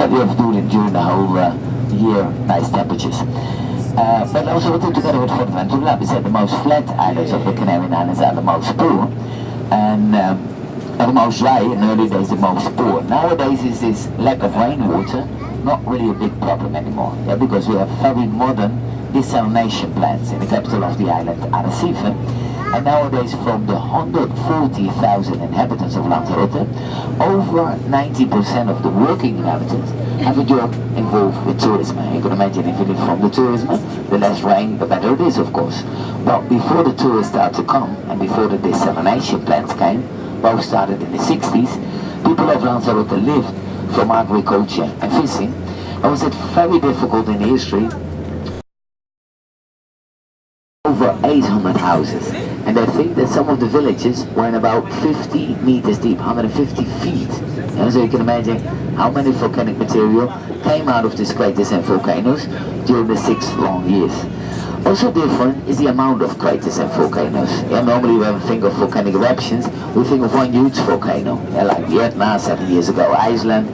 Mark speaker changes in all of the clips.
Speaker 1: we have to do it during the whole year, nice temperatures. But also we did together with Fuerteventura. We said the most flat islands of the Canary Islands are the most poor, and the most dry. In early days, the most poor. Nowadays, is this lack of rainwater not really a big problem anymore? Yeah, because we have very modern desalination plants in the capital of the island, Arrecife. And nowadays, from the 140,000 inhabitants of Lanzarote, over 90% of the working inhabitants have a job involved with tourism. You can imagine if you live from the tourism, the less rain, the better it is, of course. But before the tourists started to come, and before the desalination plants came, both started in the 60s, people of Lanzarote lived from agriculture and fishing. And was it very difficult in history? Over 800 houses, and I think that some of the villages were in about 50 meters deep, 150 feet. And so you can imagine how many volcanic material came out of these craters and volcanoes during the 6 long years. Also different is the amount of craters and volcanoes. Yeah, normally when we think of volcanic eruptions, we think of one huge volcano. Yeah, like Vietnam 7 years ago, Iceland,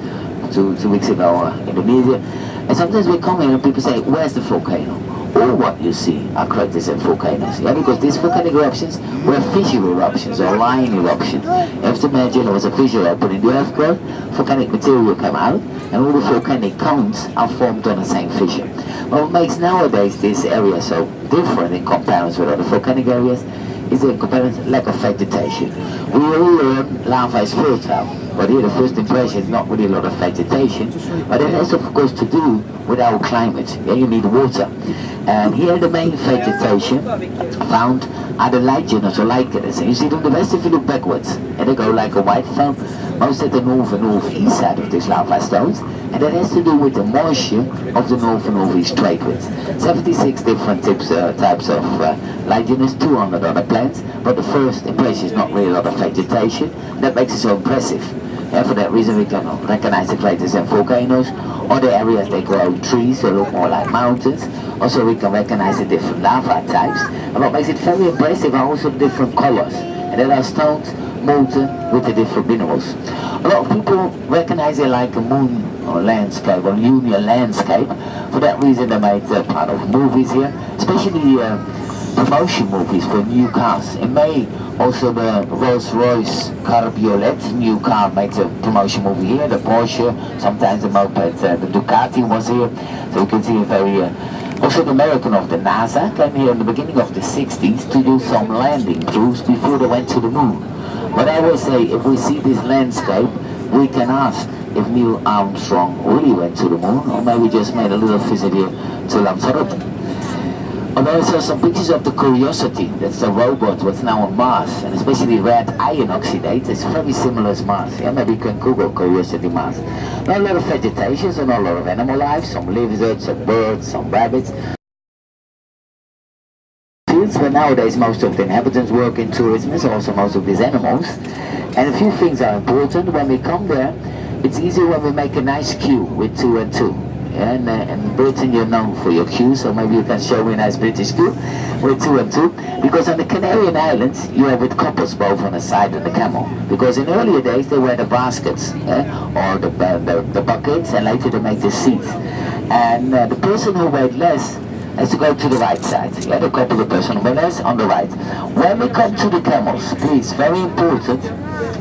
Speaker 1: two weeks ago, Indonesia. And sometimes we come here and people say, where's the volcano? All what you see are craters and volcanoes. Yeah, because these volcanic eruptions were fissure eruptions or line eruptions. You have to imagine there was a fissure open in the earthquake, volcanic material came out, and all the volcanic cones are formed on the same fissure. What makes nowadays this area so different in comparison with other volcanic areas is the lack of vegetation. We all learn lava is fertile, but here the first impression is not really a lot of vegetation, but it has of course to do with our climate. Yeah, you need water. And here the main vegetation found are the lichens or lichens. And you see them the best if you look backwards. And they go like a white foam, most at the north and northeast side of these lava stones. And that has to do with the moisture of the north and northeast trade winds. 76 different types of lichens, 200 other plants. But the first impression is not really a lot of vegetation. That makes it so impressive. And for that reason we can recognize the craters and volcanoes. Other areas they grow trees, they look more like mountains. Also we can recognize the different lava types. And what makes it very impressive are also the different colors. And there are stones molten with the different minerals. A lot of people recognize it like a moon or landscape or lunar landscape. For that reason they made part of movies here, especially promotion movies for new cars. In May, also the Rolls-Royce Cabriolet new car made a promotion movie here, the Porsche, sometimes the moped, the Ducati was here, so you can see a very... also the American of the NASA came here in the beginning of the 60s to do some landing crews before they went to the moon. But I always say, if we see this landscape, we can ask if Neil Armstrong really went to the moon, or maybe just made a little visit here to Lanzarote. And there are some pictures of the Curiosity, that's the robot what's now on Mars, and especially red iron oxidate, it's very similar as Mars. Yeah, maybe you can Google Curiosity Mars. Not a lot of vegetation, so not a lot of animal life, some lizards, some birds, some rabbits. Fields, but nowadays most of the inhabitants work in tourism, so also most of these animals. And a few things are important. When we come there, it's easier when we make a nice queue with 2 and 2. Yeah, and in Britain you're known for your queue, so maybe you can show me a nice British queue with 2 and 2. Because on the Canary Islands you have with couples both on the side of the camel. Because in earlier days they wear the baskets, or the buckets, and later they make the seats. And the person who weighed less has to go to the right side. Yeah, the couple, the person who weighed less on the right. When we come to the camels, please, very important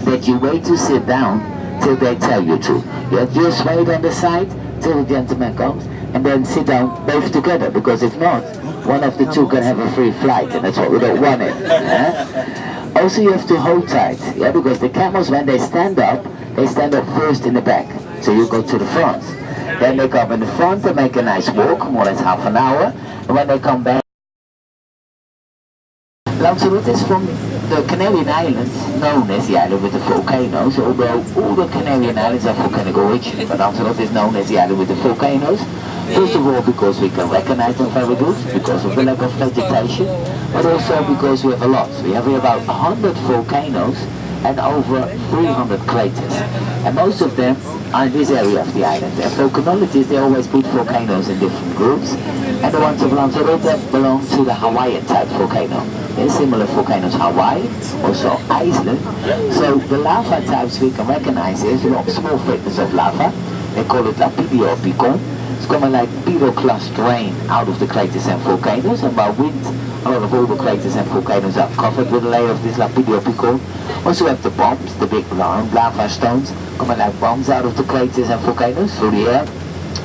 Speaker 1: that you wait to sit down till they tell you to. You just wait on the side till the gentleman comes, and then sit down both together, because if not, one of the two can have a free flight, and that's what we don't want it. Also you have to hold tight, yeah, because the camels, when they stand up first in the back, so you go to the front. Then they come in the front, they make a nice walk, more or less half an hour, and when they come back, Lanzarote is from the Canary Islands, known as the island with the volcanoes, although all the Canary Islands are volcanic origin, but Lanzarote is known as the island with the volcanoes. First of all because we can recognize them very good, because of the lack of vegetation, but also because we have a lot. We have about 100 volcanoes and over 300 craters. And most of them are in this area of the island. And volcanologists, they always put volcanoes in different groups. And the ones of Lanzarote belong to the Hawaiian type volcano. There's similar volcanoes Hawaii, also Iceland. So the lava types we can recognize is small thickness of lava. They call it lapidio picon. It's coming like pyroclast rain out of the craters and volcanoes, and by wind, a lot of all the craters and volcanoes are covered with a layer of this lapidio picon. Also have the bombs, the big round lava stones, coming like bombs out of the craters and volcanoes through the air.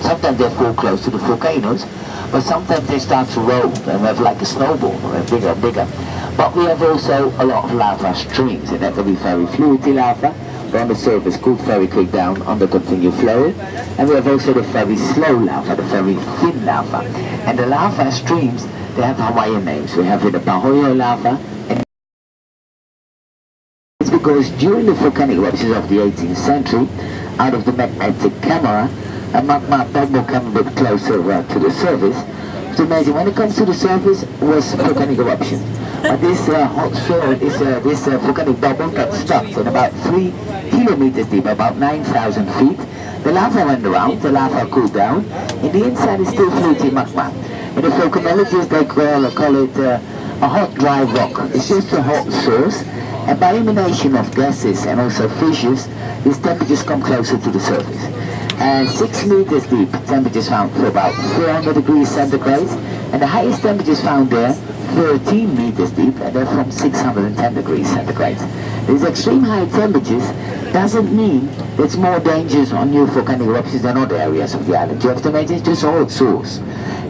Speaker 1: Sometimes they fall close to the volcanoes, but sometimes they start to roll and have like a snowball, bigger and bigger. But we have also a lot of lava streams, and that will be very fluidy lava. On the surface cooled very quick down under continued flow. And we have also the very slow lava, the very thin lava. And the lava streams, they have Hawaiian names. We have the Pahoehoe lava. And it's because during the volcanic eruptions of the 18th century, out of the magnetic camera, a magma bubble came a bit closer to the surface. It's amazing, when it comes to the surface, it was volcanic eruption. But this hot soil, this volcanic bubble got stuck in about 3 kilometers deep, about 9,000 feet. The lava went around, the lava cooled down, and the inside is still floating magma. And the volcanologists, they call it a hot dry rock. It's just a hot source, and by emanation of gases and also fissures, these temperatures come closer to the surface. And 6 meters deep, temperatures found for about 400 degrees centigrade, and the highest temperatures found there 13 meters deep, and they're from 610 degrees centigrade. These extreme high temperatures doesn't mean it's more dangerous on new volcanic eruptions than other areas of the island. You have to imagine it's just a hot source.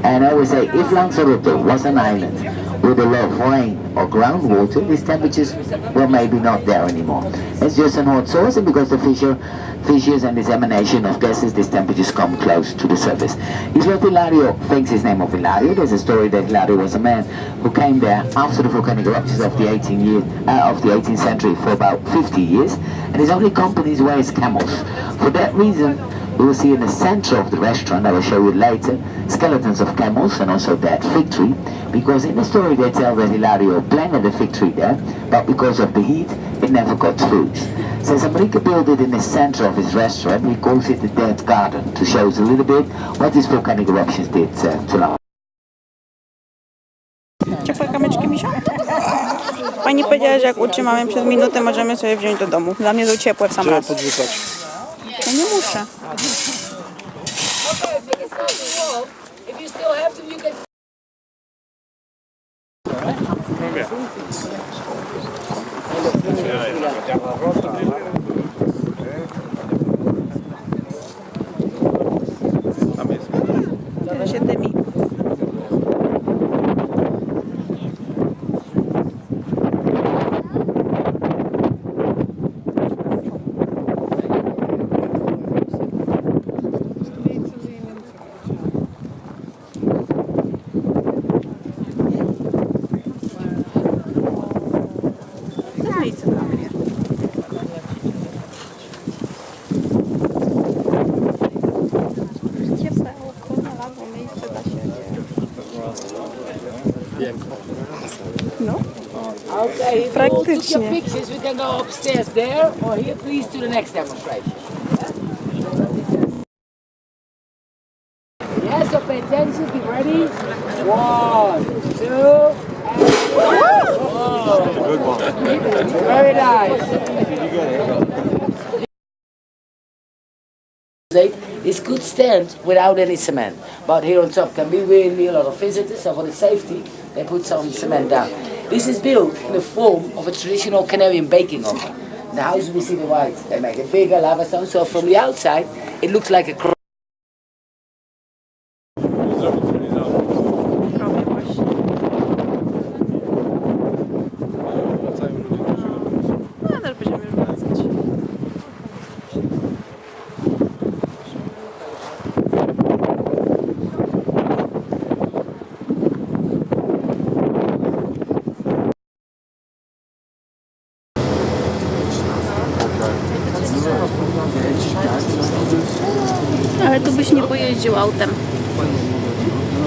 Speaker 1: And I always say, if Lanzarote was an island with a lot of rain or groundwater, these temperatures were maybe not there anymore. It's just a hot source, and because the fissures and this emanation of gases, these temperatures come close to the surface. Isla Hilario thinks his name of Hilario. There's a story that Hilario was a man who came there after the volcanic eruptions of the 18th century for about 50 years, and his only companies were his camels. For that reason, we will see in the center of the restaurant, I will show you later, skeletons of camels and also that fig tree, because in the story they tell that Hilario planted the fig tree there, but because of the heat, it never got fruits. So Enrique built it in the center of his restaurant. He calls it the Dead Garden, to show us a little bit what these volcanic eruptions did to Lanzarote.
Speaker 2: Ciepłe kamyczki, Misia? Pani powiedziała, że jak utrzymamy przez minutę, możemy sobie wziąć do domu. Dla mnie są ciepłe w sam raz. Ja nie muszę. Tyle się dymi. No.
Speaker 3: Okay, if you all took your
Speaker 2: Praktycznie.
Speaker 3: pictures, we can go upstairs there or here, please, to the next demonstration. Yes, so pay attention, be ready. 1, 2, and 3. Good one. Very nice. This could stand without any cement, but here on top can be really a lot of visitors, so for the safety, they put some cement down. This is built in the form of a traditional Canarian baking oven. In the house we see the white, they make it bigger, lava stone, so from the outside it looks like a cross.
Speaker 2: No, też będziemy już wracać. Ale tu byś nie pojeździł autem.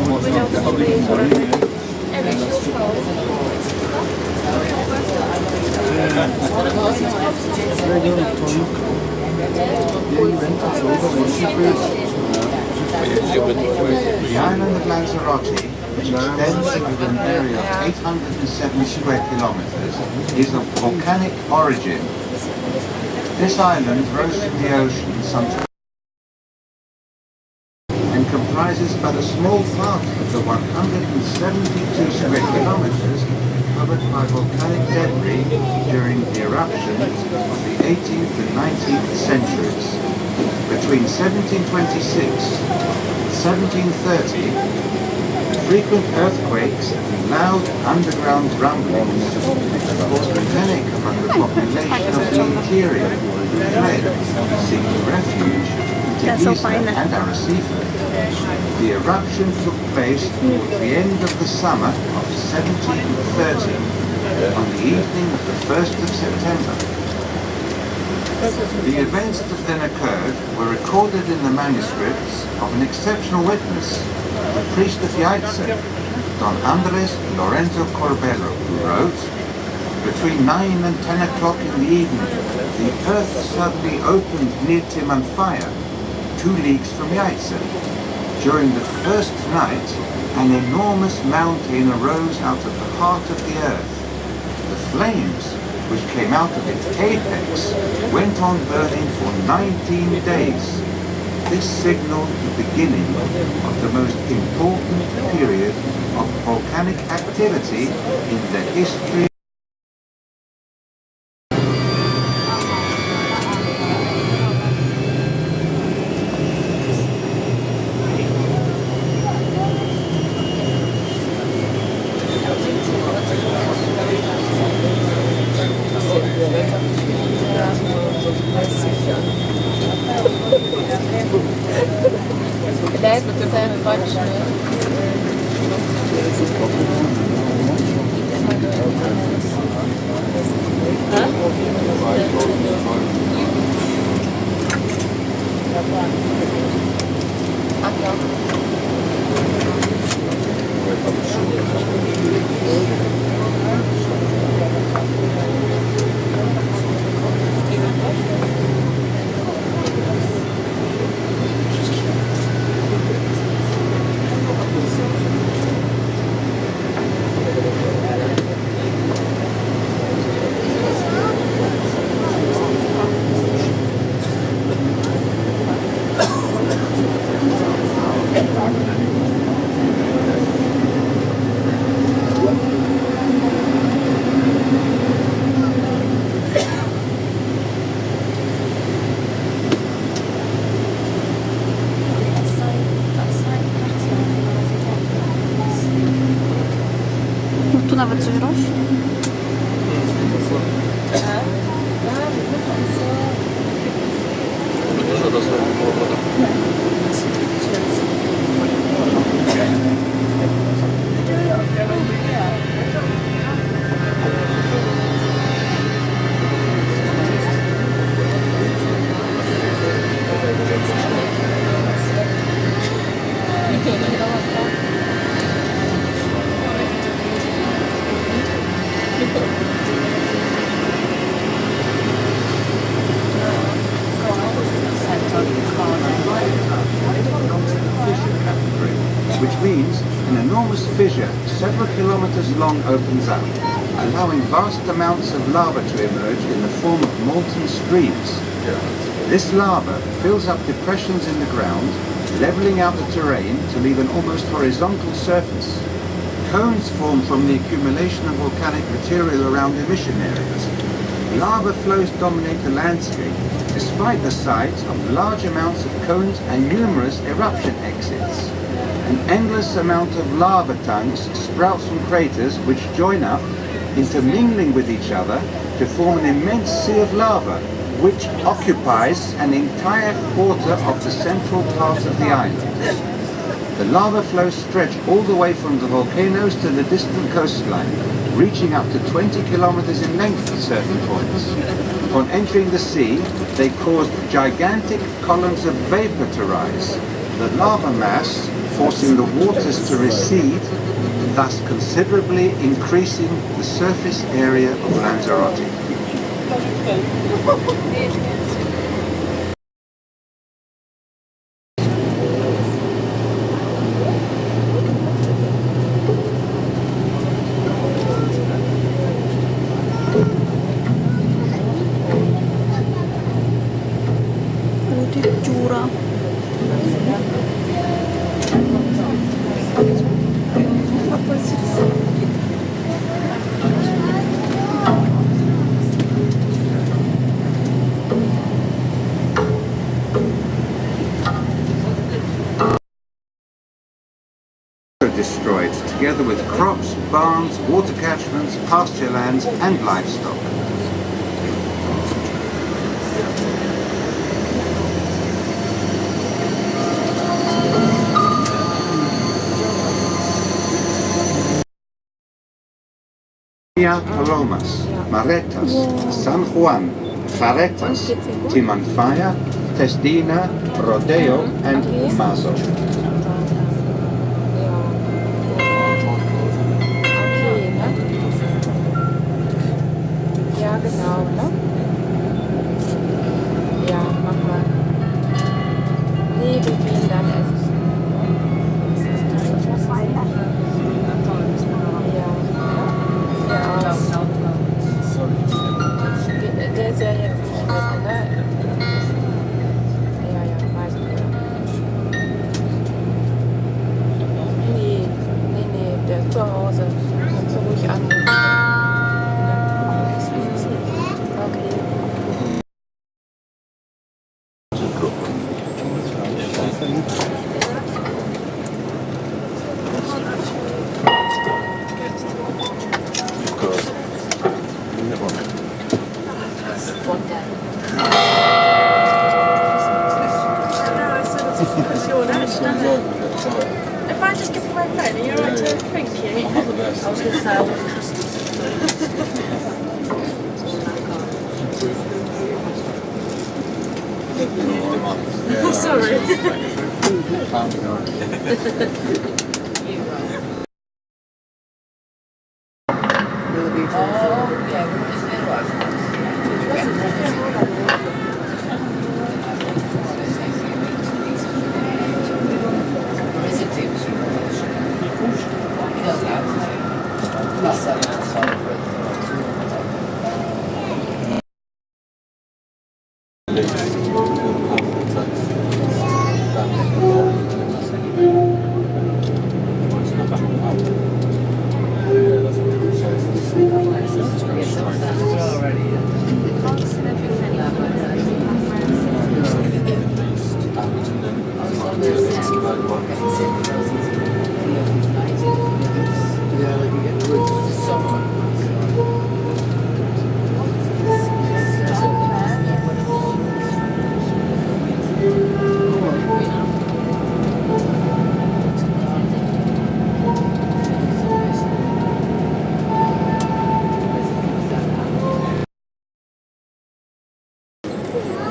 Speaker 2: Powiedział, że nie jeździł raczej.
Speaker 4: The island of Lanzarote, which extends over an area of 807 square kilometers, is of volcanic origin. This island rose from the ocean some comprises but a small part of the 172 square kilometers covered by volcanic debris during the eruptions of the 18th and 19th centuries. Between 1726 and 1730, frequent earthquakes and loud underground rumblings caused panic among the population of the interior, who fled, seeking refuge in Ibiza and Arrecife. The eruption took place towards the end of the summer of 1730, on the evening of the 1st of September. The events that then occurred were recorded in the manuscripts of an exceptional witness, the priest of Yaitse, Don Andres Lorenzo Corbello, who wrote, "Between 9 and 10 o'clock in the evening, the earth suddenly opened near Timanfaya, 2 leagues from Yaitse. During the first night, an enormous mountain arose out of the heart of the earth. The flames, which came out of its apex, went on burning for 19 days. This signaled the beginning of the most important period of volcanic activity in the history."
Speaker 2: Tu nawet coś rośnie.
Speaker 4: Which means an enormous fissure several kilometers long opens up, allowing vast amounts of lava to emerge in the form of molten streams. This lava fills up depressions in the ground, leveling out the terrain to leave an almost horizontal surface. Cones form from the accumulation of volcanic material around emission areas. Lava flows dominate the landscape, despite the sight of large amounts of cones and numerous eruption exits. An endless amount of lava tongues sprouts from craters which join up, intermingling with each other to form an immense sea of lava, which occupies an entire quarter of the central part of the island. The lava flows stretch all the way from the volcanoes to the distant coastline, reaching up to 20 kilometers in length at certain points. Upon entering the sea, they caused gigantic columns of vapor to rise, the lava mass forcing the waters to recede, thus considerably increasing the surface area of Lanzarote.
Speaker 2: Addirittura.
Speaker 4: barns, water catchments, pasture lands and livestock. Palomas, Maretas, San Juan, Claretas, Timanfaya, Tesdina, Rodeo and Mazo.
Speaker 5: Ja, genau, ne? Ja, mach mal. Nee, wir gehen dann essen. Ja, aus. Der ist ja jetzt nicht mit, ne? Ja, ja, weiß ich. Nee, der ist zu Hause. Kannst du ruhig anrufen.
Speaker 6: If I just give you my phone, are you alright to thank you? I was going to say, sorry.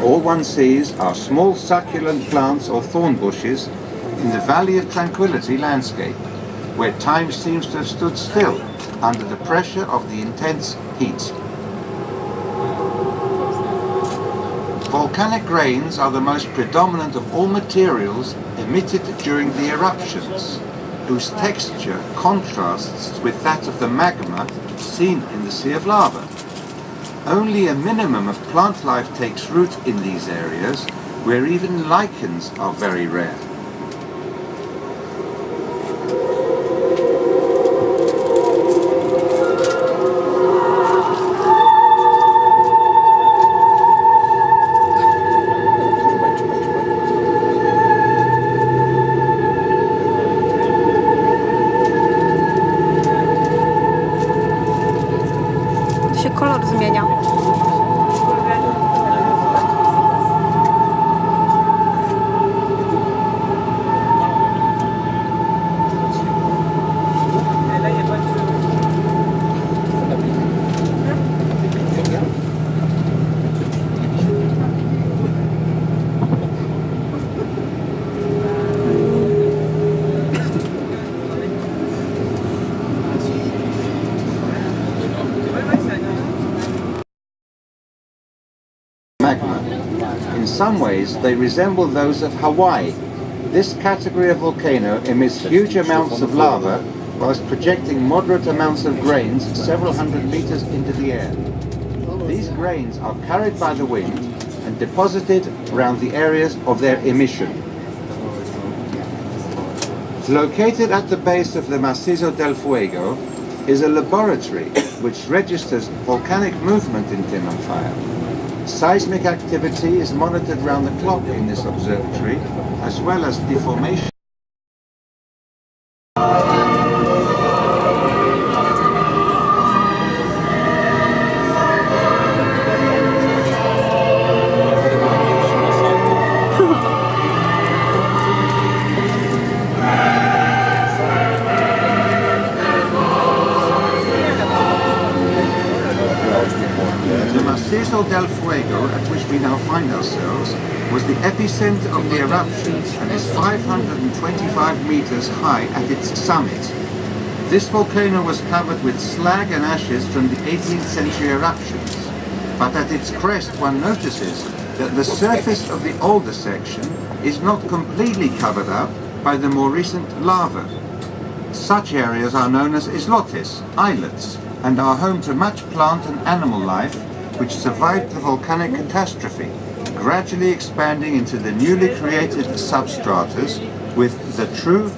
Speaker 4: All one sees are small succulent plants or thorn bushes in the Valley of Tranquility landscape, where time seems to have stood still under the pressure of the intense heat. Volcanic grains are the most predominant of all materials emitted during the eruptions, whose texture contrasts with that of the magma seen in the Sea of Lava. Only a minimum of plant life takes root in these areas, where even lichens are very rare.
Speaker 2: Się kolor zmienia.
Speaker 4: In some ways, they resemble those of Hawaii. This category of volcano emits huge amounts of lava whilst projecting moderate amounts of grains several hundred meters into the air. These grains are carried by the wind and deposited around the areas of their emission. Located at the base of the Macizo del Fuego is a laboratory which registers volcanic movement in Timanfaya. Seismic activity is monitored round the clock in this observatory, as well as deformation. The Macizo del Fuego, at which we now find ourselves, was the epicenter of the eruption and is 525 meters high at its summit. This volcano was covered with slag and ashes from the 18th century eruptions, but at its crest one notices that the surface of the older section is not completely covered up by the more recent lava. Such areas are known as islotes, islets, and are home to much plant and animal life which survived the volcanic catastrophe, gradually expanding into the newly created substratas with the true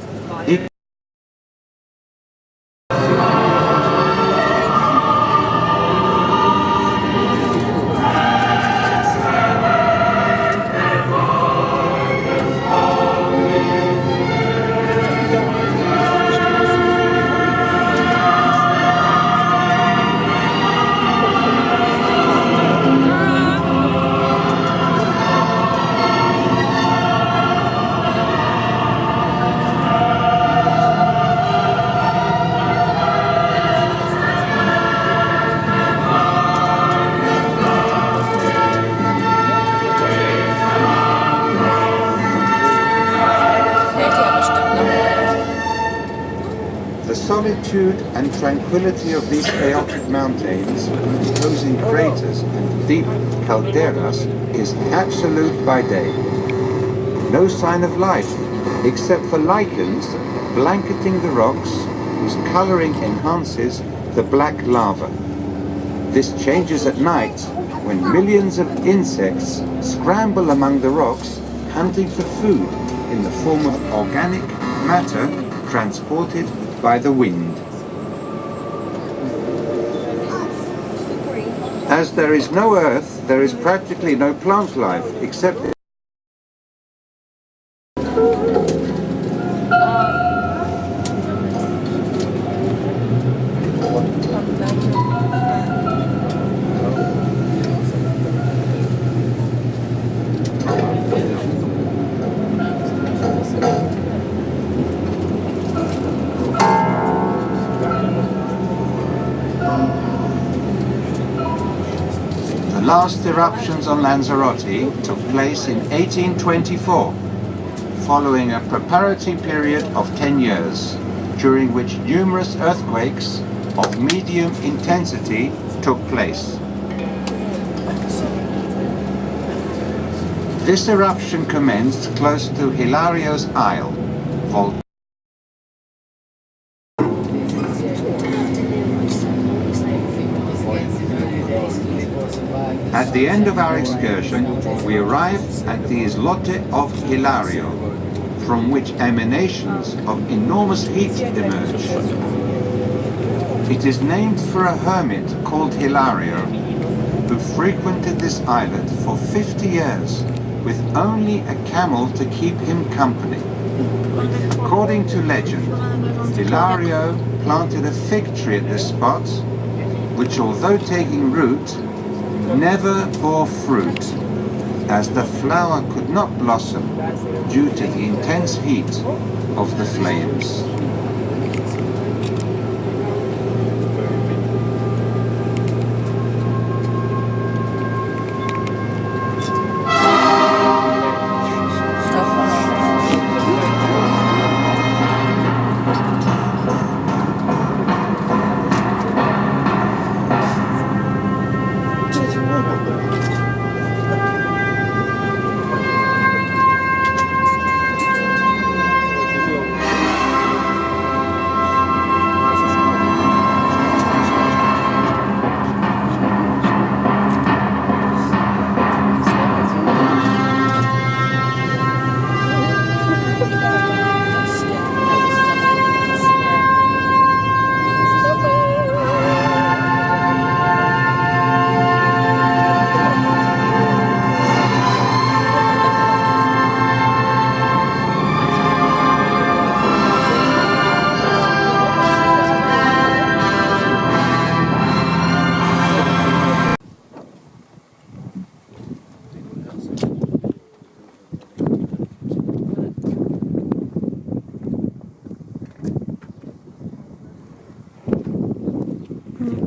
Speaker 4: solitude and tranquility of these chaotic mountains, enclosing craters and deep calderas, is absolute by day. No sign of life, except for lichens blanketing the rocks, whose coloring enhances the black lava. This changes at night, when millions of insects scramble among the rocks, hunting for food in the form of organic matter transported by the wind. As there is no earth, there is practically no plant life, except the last eruptions on Lanzarote took place in 1824, following a preparatory period of 10 years, during which numerous earthquakes of medium intensity took place. This eruption commenced close to Hilario's Isle, At the end of our excursion, we arrived at the islote of Hilario, from which emanations of enormous heat emerge. It is named for a hermit called Hilario, who frequented this islet for 50 years, with only a camel to keep him company. According to legend, Hilario planted a fig tree at this spot, which, although taking root, never bore fruit, as the flower could not blossom due to the intense heat of the flames.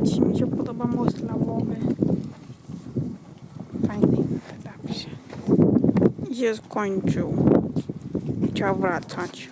Speaker 2: Ci mi się podoba most lawowy. się skończył. Chciał wracać.